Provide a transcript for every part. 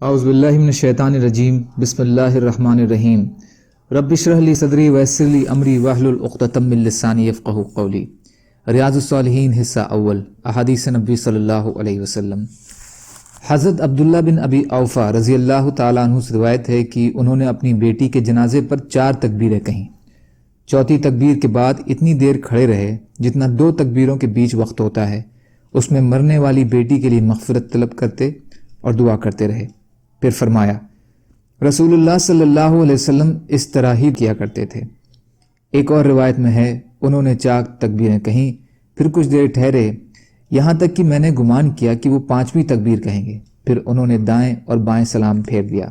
اعوذ باللہ من الشیطان الرجیم بسم اللہ الرحمن الرحیم رب اشرح لی صدری ویسر لی امری واحلل عقدۃ من لسانی یفقہوا قولی۔ ریاض الصالحین حصہ اول، احادیث نبی صلی اللہ علیہ وسلم۔ حضرت عبداللہ بن ابی اوفا رضی اللہ تعالیٰ عنہ سے روایت ہے کہ انہوں نے اپنی بیٹی کے جنازے پر 4 تکبیریں کہیں۔ چوتھی تکبیر کے بعد اتنی دیر کھڑے رہے جتنا 2 تکبیروں کے بیچ وقت ہوتا ہے، اس میں مرنے والی بیٹی کے لیے مغفرت طلب کرتے اور دعا کرتے رہے۔ پھر فرمایا، رسول اللہ صلی اللہ علیہ وسلم اس طرح ہی کیا کرتے تھے۔ ایک اور روایت میں ہے، انہوں نے 4 تکبیریں کہیں، پھر کچھ دیر ٹھہرے، یہاں تک کہ میں نے گمان کیا کہ وہ 5ویں تکبیر کہیں گے۔ پھر انہوں نے دائیں اور بائیں سلام پھیر دیا۔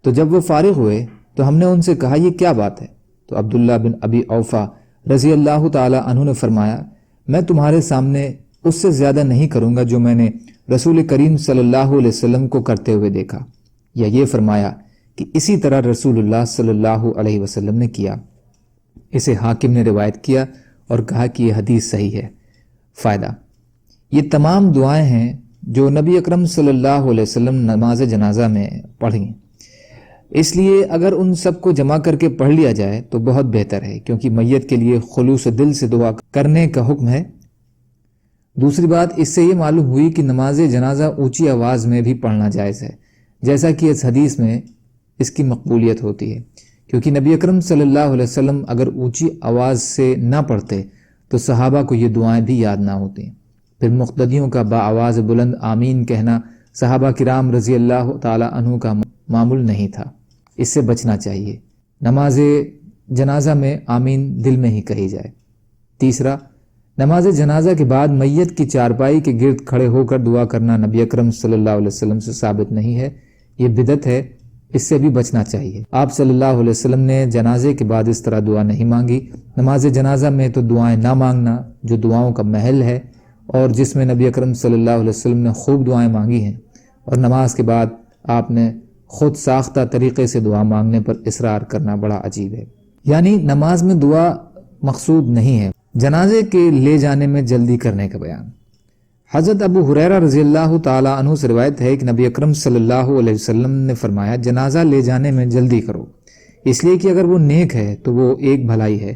تو جب وہ فارغ ہوئے تو ہم نے ان سے کہا، یہ کیا بات ہے؟ تو عبداللہ بن ابی اوفا رضی اللہ تعالیٰ عنہ نے فرمایا، میں تمہارے سامنے اس سے زیادہ نہیں کروں گا جو میں نے رسول کریم صلی اللہ علیہ وسلم کو کرتے ہوئے دیکھا، یا یہ فرمایا کہ اسی طرح رسول اللہ صلی اللہ علیہ وسلم نے کیا۔ اسے حاکم نے روایت کیا اور کہا کہ یہ حدیث صحیح ہے۔ فائدہ: یہ تمام دعائیں ہیں جو نبی اکرم صلی اللہ علیہ وسلم نماز جنازہ میں پڑھیں، اس لیے اگر ان سب کو جمع کر کے پڑھ لیا جائے تو بہت بہتر ہے، کیونکہ میت کے لیے خلوص دل سے دعا کرنے کا حکم ہے۔ دوسری بات، اس سے یہ معلوم ہوئی کہ نماز جنازہ اونچی آواز میں بھی پڑھنا جائز ہے، جیسا کہ اس حدیث میں اس کی مقبولیت ہوتی ہے، کیونکہ نبی اکرم صلی اللہ علیہ وسلم اگر اونچی آواز سے نہ پڑھتے تو صحابہ کو یہ دعائیں بھی یاد نہ ہوتی۔ پھر مقتدیوں کا بآواز بلند آمین کہنا صحابہ کرام رضی اللہ تعالی عنہ کا معمول نہیں تھا، اس سے بچنا چاہیے۔ نماز جنازہ میں آمین دل میں ہی کہی جائے۔ تیسرا، نماز جنازہ کے بعد میت کی چارپائی کے گرد کھڑے ہو کر دعا کرنا نبی اکرم صلی اللہ علیہ وسلم سے ثابت نہیں ہے، یہ بدعت ہے، اس سے بھی بچنا چاہیے۔ آپ صلی اللہ علیہ وسلم نے جنازے کے بعد اس طرح دعا نہیں مانگی۔ نماز جنازہ میں تو دعائیں نہ مانگنا جو دعاؤں کا محل ہے اور جس میں نبی اکرم صلی اللہ علیہ وسلم نے خوب دعائیں مانگی ہیں، اور نماز کے بعد آپ نے خود ساختہ طریقے سے دعا مانگنے پر اصرار کرنا بڑا عجیب ہے۔ یعنی نماز میں دعا مقصود نہیں ہے۔ جنازے کے لے جانے میں جلدی کرنے کا بیان۔ حضرت ابو ہریرہ رضی اللہ تعالیٰ عنہ سے روایت ہے کہ نبی اکرم صلی اللہ علیہ وسلم نے فرمایا، جنازہ لے جانے میں جلدی کرو، اس لیے کہ اگر وہ نیک ہے تو وہ ایک بھلائی ہے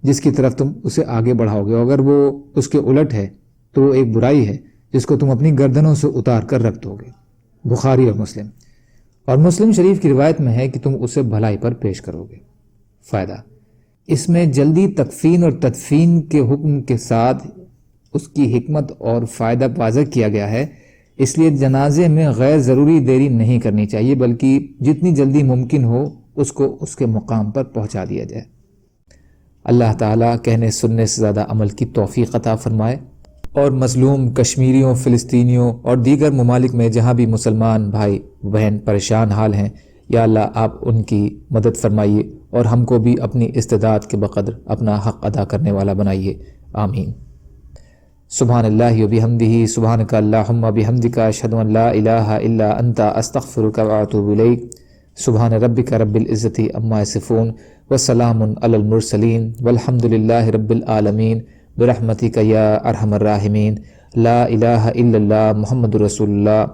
جس کی طرف تم اسے آگے بڑھاؤ گے، اور اگر وہ اس کے الٹ ہے تو وہ ایک برائی ہے جس کو تم اپنی گردنوں سے اتار کر رکھ دو گے۔ بخاری اور مسلم شریف کی روایت میں ہے کہ تم اسے بھلائی پر پیش کرو گے۔ فائدہ: اس میں جلدی تکفین اور تدفین کے حکم کے ساتھ اس کی حکمت اور فائدہ واضح کیا گیا ہے، اس لیے جنازے میں غیر ضروری دیری نہیں کرنی چاہیے، بلکہ جتنی جلدی ممکن ہو اس کو اس کے مقام پر پہنچا دیا جائے۔ اللہ تعالیٰ کہنے سننے سے زیادہ عمل کی توفیق عطا فرمائے، اور مظلوم کشمیریوں، فلسطینیوں اور دیگر ممالک میں جہاں بھی مسلمان بھائی بہن پریشان حال ہیں، یا اللہ آپ ان کی مدد فرمائیے اور ہم کو بھی اپنی استعداد کے بقدر اپنا حق ادا کرنے والا بنائیے، آمین۔ سبحان اللہ و بحمدہ، سبحانک اللہم بحمدک، اشہد ان لا الہ الا انت، استغفرک و اتوب الیک۔ سبحان ربک رب العزت عما یصفون، وسلام علی المرسلین، والحمد للہ رب العالمین، برحمتک یا ارحم الراحمین۔ لا الہ الا اللہ، محمد رسول اللہ۔